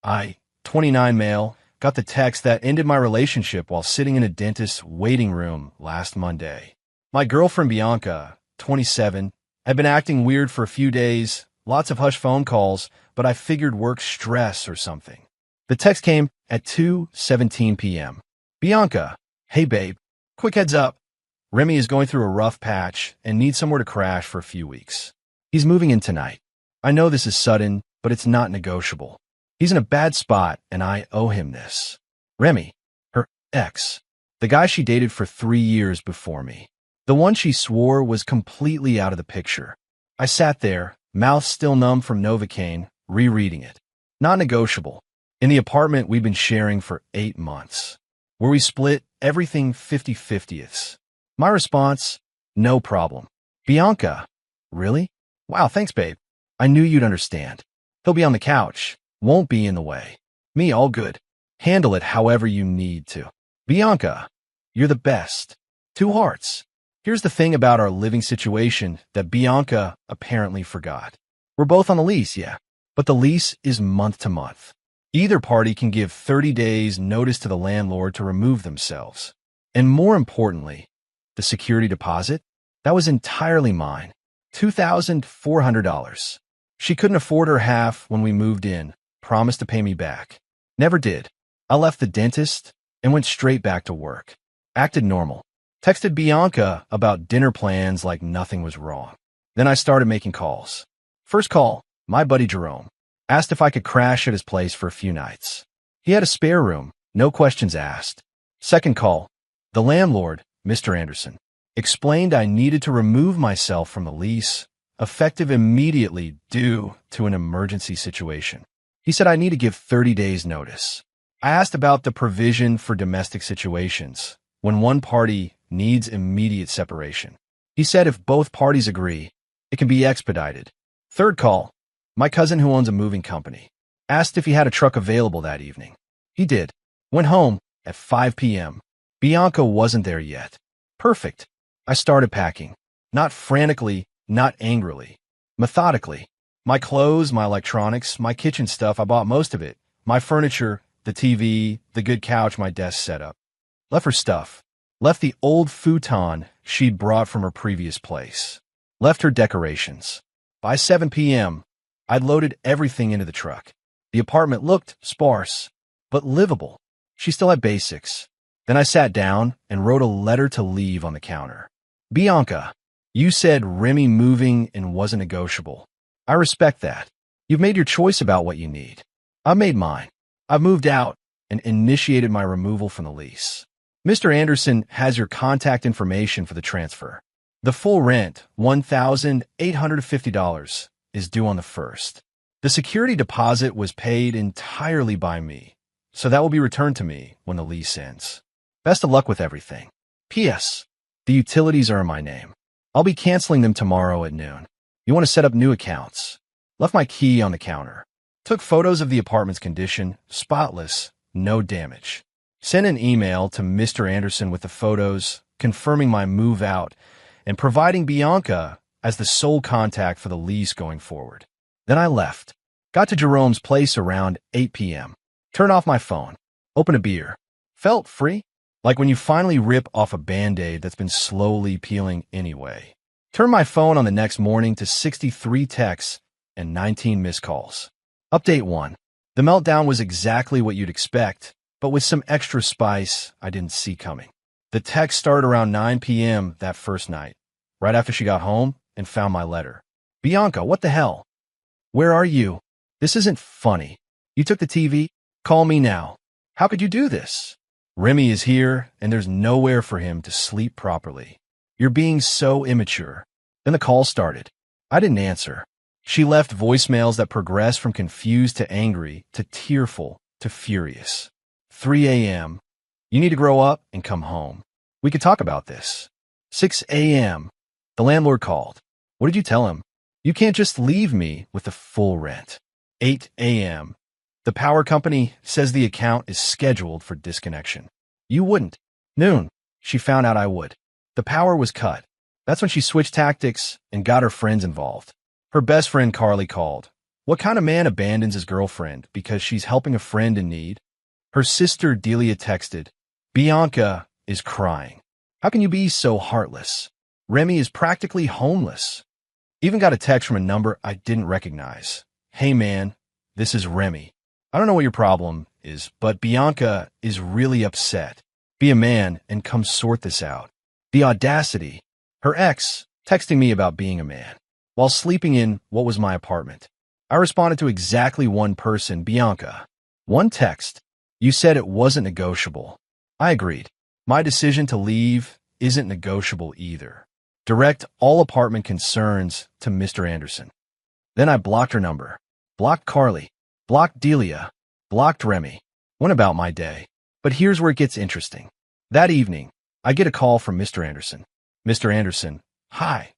I, 29 male, got the text that ended my relationship while sitting in a dentist's waiting room last Monday. My girlfriend Bianca, 27, had been acting weird for a few days, lots of hush phone calls, but I figured work stress or something. The text came at 2:17 p.m. Bianca, hey babe, quick heads up. Remy is going through a rough patch and needs somewhere to crash for a few weeks. He's moving in tonight. I know this is sudden, but it's not negotiable. He's in a bad spot, and I owe him this. Remy, her ex, the guy she dated for 3 years before me. The one she swore was completely out of the picture. I sat there, mouth still numb from Novocaine, rereading it. Not negotiable. In the apartment we've been sharing for 8 months, where we split everything 50-50ths. My response, no problem. Bianca, really? Wow, thanks, babe. I knew you'd understand. He'll be on the couch. Won't be in the way. Me, all good. Handle it however you need to. Bianca, you're the best. 2 hearts. Here's the thing about our living situation that Bianca apparently forgot. We're both on the lease, yeah, but the lease is month to month. Either party can give 30 days notice to the landlord to remove themselves. And more importantly, the security deposit, that was entirely mine. $2,400. She couldn't afford her half when we moved in, promised to pay me back. Never did. I left the dentist and went straight back to work. Acted normal. Texted Bianca about dinner plans like nothing was wrong. Then I started making calls. First call, my buddy Jerome. Asked if I could crash at his place for a few nights. He had a spare room, no questions asked. Second call, the landlord, Mr. Anderson, explained I needed to remove myself from the lease, effective immediately due to an emergency situation. He said I need to give 30 days notice. I asked about the provision for domestic situations, when one party needs immediate separation. He said if both parties agree, it can be expedited. Third call, my cousin who owns a moving company. Asked if he had a truck available that evening. He did. Went home at 5 p.m. Bianca wasn't there yet. Perfect. I started packing. Not frantically, not angrily. Methodically. My clothes, my electronics, my kitchen stuff, I bought most of it. My furniture, the TV, the good couch, my desk setup. Left her stuff. Left the old futon she'd brought from her previous place. Left her decorations. By 7 p.m., I'd loaded everything into the truck. The apartment looked sparse, but livable. She still had basics. Then I sat down and wrote a letter to leave on the counter. Bianca, you said Remy moving and wasn't negotiable. I respect that. You've made your choice about what you need. I've made mine. I've moved out and initiated my removal from the lease. Mr. Anderson has your contact information for the transfer. The full rent, $1,850, is due on the 1st. The security deposit was paid entirely by me, so that will be returned to me when the lease ends. Best of luck with everything. P.S. The utilities are in my name. I'll be canceling them tomorrow at noon. You want to set up new accounts. Left my key on the counter. Took photos of the apartment's condition, spotless, no damage. Sent an email to Mr. Anderson with the photos, confirming my move out, and providing Bianca as the sole contact for the lease going forward. Then I left. Got to Jerome's place around 8 p.m. Turned off my phone. Opened a beer. Felt free. Like when you finally rip off a Band-Aid that's been slowly peeling anyway. Turned my phone on the next morning to 63 texts and 19 missed calls. Update 1. The meltdown was exactly what you'd expect, but with some extra spice I didn't see coming. The text started around 9 p.m. that first night, right after she got home and found my letter. Bianca, what the hell? Where are you? This isn't funny. You took the TV? Call me now. How could you do this? Remy is here, and there's nowhere for him to sleep properly. You're being so immature. Then the call started. I didn't answer. She left voicemails that progressed from confused to angry to tearful to furious. 3 a.m. You need to grow up and come home. We could talk about this. 6 a.m. The landlord called. What did you tell him? You can't just leave me with the full rent. 8 a.m. The power company says the account is scheduled for disconnection. You wouldn't. Noon. She found out I would. The power was cut. That's when she switched tactics and got her friends involved. Her best friend Carly called. What kind of man abandons his girlfriend because she's helping a friend in need? Her sister Delia texted, Bianca is crying. How can you be so heartless? Remy is practically homeless. Even got a text from a number I didn't recognize. Hey man, this is Remy. I don't know what your problem is, but Bianca is really upset. Be a man and come sort this out. The audacity. Her ex texting me about being a man while sleeping in what was my apartment. I responded to exactly one person, Bianca. One text. You said it wasn't negotiable. I agreed. My decision to leave isn't negotiable either. Direct all apartment concerns to Mr. Anderson. Then I blocked her number. Blocked Qley. Blocked Delia. Blocked Remy. Went about my day. But here's where it gets interesting. That evening, I get a call from Mr. Anderson. Mr. Anderson, hi.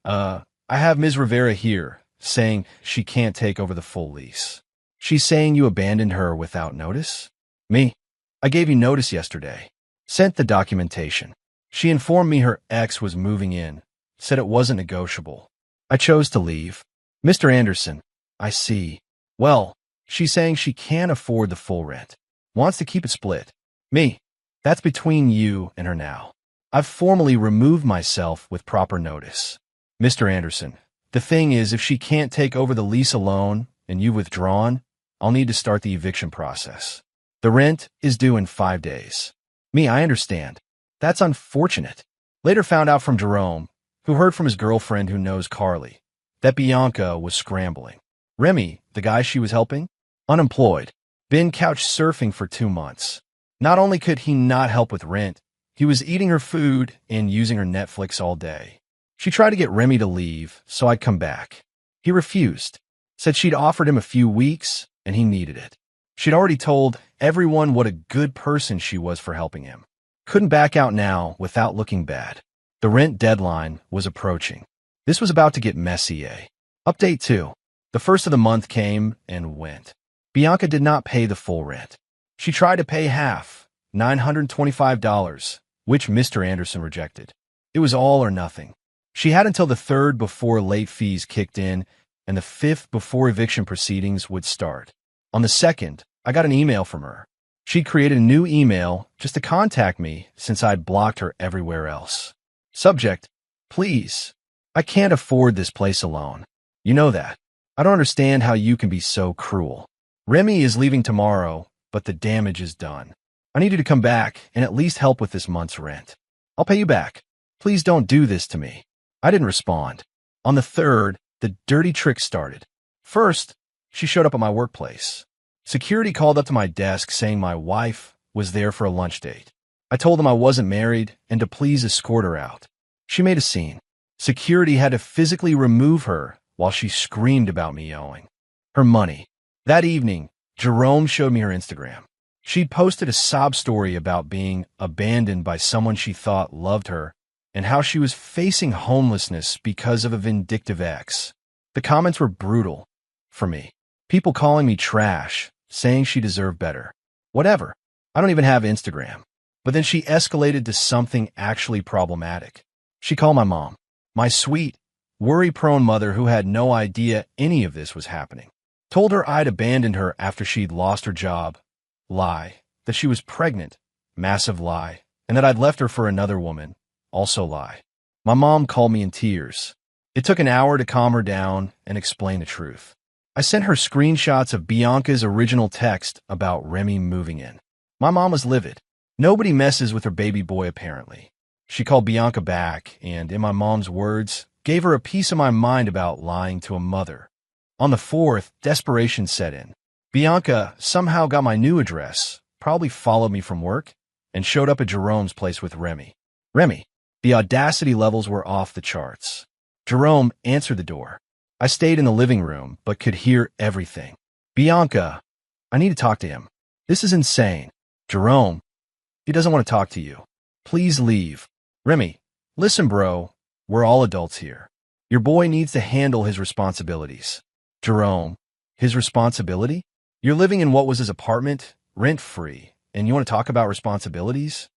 I have Ms. Rivera here, saying she can't take over the full lease. She's saying you abandoned her without notice? Me? I gave you notice yesterday. Sent the documentation. She informed me her ex was moving in, said it wasn't negotiable. I chose to leave. Mr. Anderson, I see. Well, she's saying she can't afford the full rent. Wants to keep it split. Me? That's between you and her now. I've formally removed myself with proper notice. Mr. Anderson, the thing is, if she can't take over the lease alone and you've withdrawn, I'll need to start the eviction process. The rent is due in 5 days. Me, I understand. That's unfortunate. Later found out from Jerome, who heard from his girlfriend who knows Qley, that Bianca was scrambling. Remy, the guy she was helping, unemployed, been couch surfing for 2 months. Not only could he not help with rent, he was eating her food and using her Netflix all day. She tried to get Remy to leave so I'd come back. He refused, said she'd offered him a few weeks and he needed it. She'd already told everyone what a good person she was for helping him. Couldn't back out now without looking bad. The rent deadline was approaching. This was about to get messy, eh? Update 2. The first of the month came and went. Bianca did not pay the full rent. She tried to pay half, $925, which Mr. Anderson rejected. It was all or nothing. She had until the 3rd before late fees kicked in and the 5th before eviction proceedings would start. On the 2nd, I got an email from her. She'd created a new email just to contact me since I'd blocked her everywhere else. Subject, please. I can't afford this place alone. You know that. I don't understand how you can be so cruel. Remy is leaving tomorrow, but the damage is done. I need you to come back and at least help with this month's rent. I'll pay you back. Please don't do this to me. I didn't respond. On the 3rd, the dirty trick started. First, she showed up at my workplace. Security called up to my desk saying my wife was there for a lunch date. I told them I wasn't married and to please escort her out. She made a scene. Security had to physically remove her while she screamed about me owing her money. That evening, Jerome showed me her Instagram. She'd posted a sob story about being abandoned by someone she thought loved her and how she was facing homelessness because of a vindictive ex. The comments were brutal for me. People calling me trash, saying she deserved better. Whatever. I don't even have Instagram. But then she escalated to something actually problematic. She called my mom, my sweet, worry-prone mother who had no idea any of this was happening. Told her I'd abandoned her after she'd lost her job. Lie. That she was pregnant. Massive lie. And that I'd left her for another woman. Also lie. My mom called me in tears. It took an hour to calm her down and explain the truth. I sent her screenshots of Bianca's original text about Remy moving in. My mom was livid. Nobody messes with her baby boy, apparently. She called Bianca back and, in my mom's words, gave her a piece of my mind about lying to a mother. On the 4th, desperation set in. Bianca somehow got my new address, probably followed me from work, and showed up at Jerome's place with Remy. Remy. The audacity levels were off the charts. Jerome answered the door. I stayed in the living room, but could hear everything. Bianca, I need to talk to him. This is insane. Jerome, he doesn't want to talk to you. Please leave. Remy, listen, bro. We're all adults here. Your boy needs to handle his responsibilities. Jerome, his responsibility? You're living in what was his apartment, rent-free, and you want to talk about responsibilities?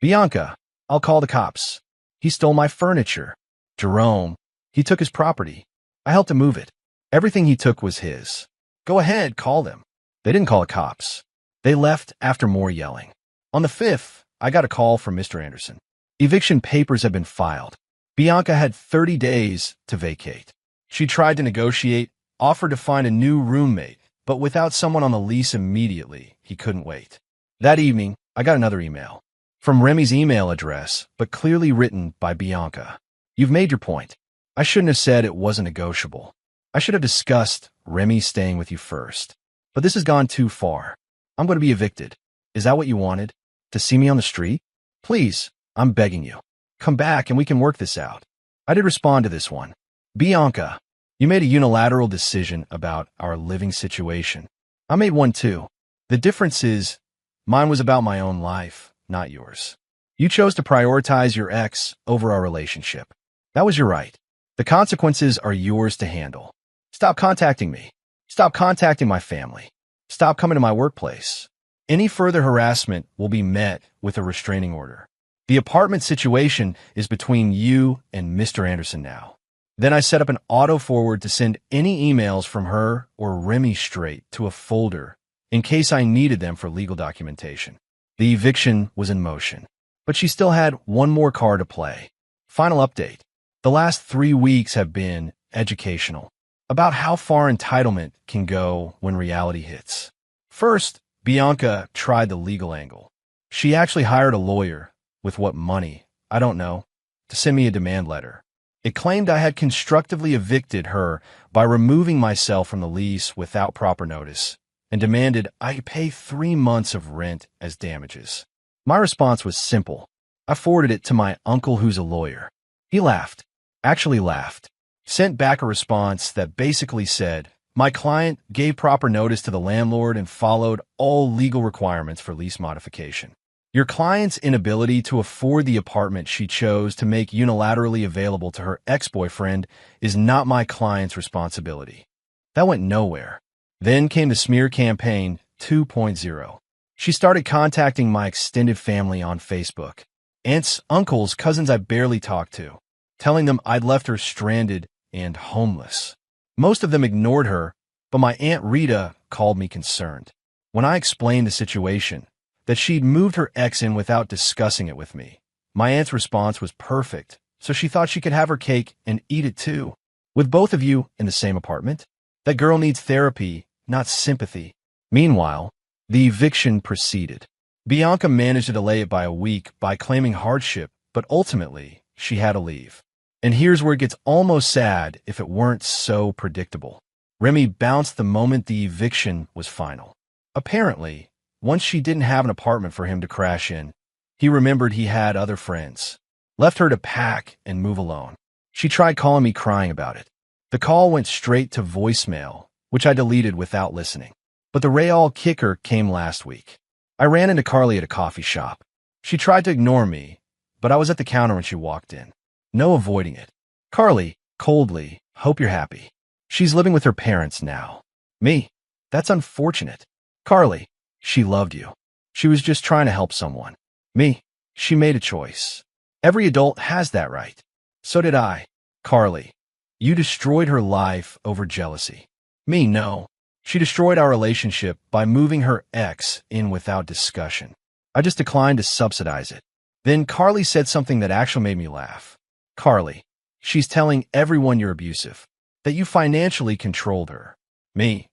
Bianca, I'll call the cops. He stole my furniture. Jerome, he took his property. I helped him move it. Everything he took was his. Go ahead, call them. They didn't call the cops. They left after more yelling. On the 5th, I got a call from Mr. Anderson. Eviction papers had been filed. Bianca had 30 days to vacate. She tried to negotiate, offered to find a new roommate, but without someone on the lease immediately, he couldn't wait. That evening, I got another email. From Remy's email address, but clearly written by Bianca. You've made your point. I shouldn't have said it wasn't negotiable. I should have discussed Remy staying with you first. But this has gone too far. I'm going to be evicted. Is that what you wanted? To see me on the street? Please, I'm begging you. Come back and we can work this out. I did respond to this one. Bianca, you made a unilateral decision about our living situation. I made one too. The difference is, mine was about my own life, not yours. You chose to prioritize your ex over our relationship. That was your right. The consequences are yours to handle. Stop contacting me. Stop contacting my family. Stop coming to my workplace. Any further harassment will be met with a restraining order. The apartment situation is between you and Mr. Anderson now. Then I set up an auto-forward to send any emails from her or Remy straight to a folder in case I needed them for legal documentation. The eviction was in motion, but she still had one more card to play. Final update. The last 3 weeks have been educational, about how far entitlement can go when reality hits. First, Bianca tried the legal angle. She actually hired a lawyer, with what money, I don't know, to send me a demand letter. It claimed I had constructively evicted her by removing myself from the lease without proper notice, and demanded I pay 3 months of rent as damages. My response was simple. I forwarded it to my uncle who's a lawyer. He laughed, actually laughed, sent back a response that basically said, my client gave proper notice to the landlord and followed all legal requirements for lease modification. Your client's inability to afford the apartment she chose to make unilaterally available to her ex-boyfriend is not my client's responsibility. That went nowhere. Then came the smear campaign 2.0. She started contacting my extended family on Facebook. Aunts, uncles, cousins I barely talked to, telling them I'd left her stranded and homeless. Most of them ignored her, but my Aunt Rita called me concerned. When I explained the situation, that she'd moved her ex in without discussing it with me, my aunt's response was perfect, so she thought she could have her cake and eat it too. With both of you in the same apartment? That girl needs therapy, not sympathy. Meanwhile, the eviction proceeded. Bianca managed to delay it by a week by claiming hardship, but ultimately, she had to leave. And here's where it gets almost sad if it weren't so predictable. Remy bounced the moment the eviction was final. Apparently, once she didn't have an apartment for him to crash in, he remembered he had other friends. Left her to pack and move alone. She tried calling me crying about it. The call went straight to voicemail, which I deleted without listening. But the real kicker came last week. I ran into Qley at a coffee shop. She tried to ignore me, but I was at the counter when she walked in. No avoiding it. Qley, coldly, hope you're happy. She's living with her parents now. Me? That's unfortunate. Qley, she loved you. She was just trying to help someone. Me? She made a choice. Every adult has that right. So did I. Qley, you destroyed her life over jealousy. Me, no. She destroyed our relationship by moving her ex in without discussion. I just declined to subsidize it. Then Qley said something that actually made me laugh. Qley, she's telling everyone you're abusive, that you financially controlled her. Me,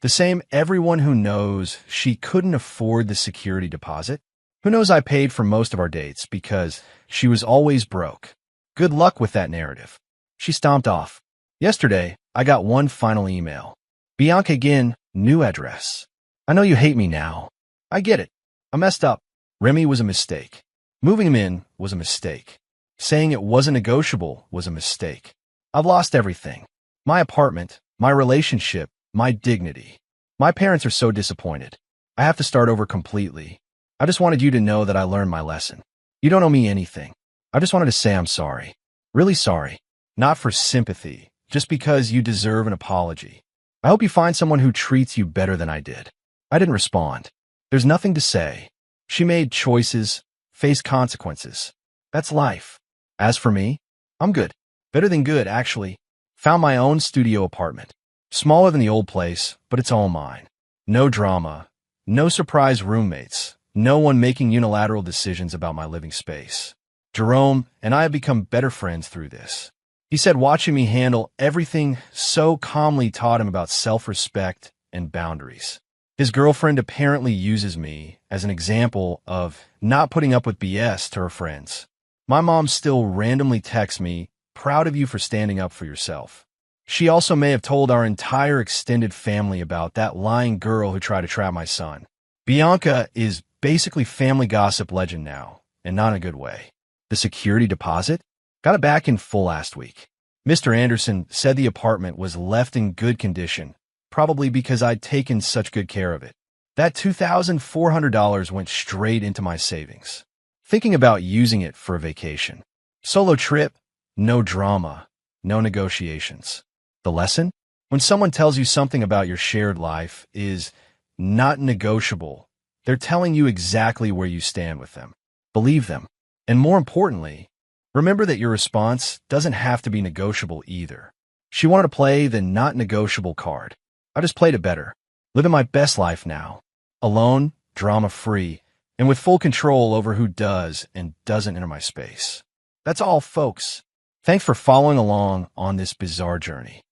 the same everyone who knows she couldn't afford the security deposit, who knows I paid for most of our dates because she was always broke. Good luck with that narrative. She stomped off. Yesterday, I got one final email. Bianca again, new address. I know you hate me now. I get it. I messed up. Remy was a mistake. Moving him in was a mistake. Saying it wasn't negotiable was a mistake. I've lost everything. My apartment, my relationship, my dignity. My parents are so disappointed. I have to start over completely. I just wanted you to know that I learned my lesson. You don't owe me anything. I just wanted to say I'm sorry. Really sorry. Not for sympathy, just because you deserve an apology. I hope you find someone who treats you better than I did. I didn't respond. There's nothing to say. She made choices, faced consequences. That's life. As for me, I'm good. Better than good, actually. Found my own studio apartment. Smaller than the old place, but it's all mine. No drama, no surprise roommates, no one making unilateral decisions about my living space. Jerome and I have become better friends through this. He said watching me handle everything so calmly taught him about self-respect and boundaries. His girlfriend apparently uses me as an example of not putting up with BS to her friends. My mom still randomly texts me, "Proud of you for standing up for yourself." She also may have told our entire extended family about that lying girl who tried to trap my son. Bianca is basically family gossip legend now, and not in a good way. The security deposit? Got it back in full last week. Mr. Anderson said the apartment was left in good condition, probably because I'd taken such good care of it. That $2,400 went straight into my savings. Thinking about using it for a vacation. Solo trip, no drama, no negotiations. The lesson? When someone tells you something about your shared life is not negotiable, they're telling you exactly where you stand with them. Believe them. And more importantly, remember that your response doesn't have to be negotiable either. She wanted to play the not negotiable card. I just played it better. Living my best life now. Alone, drama-free, and with full control over who does and doesn't enter my space. That's all, folks. Thanks for following along on this bizarre journey.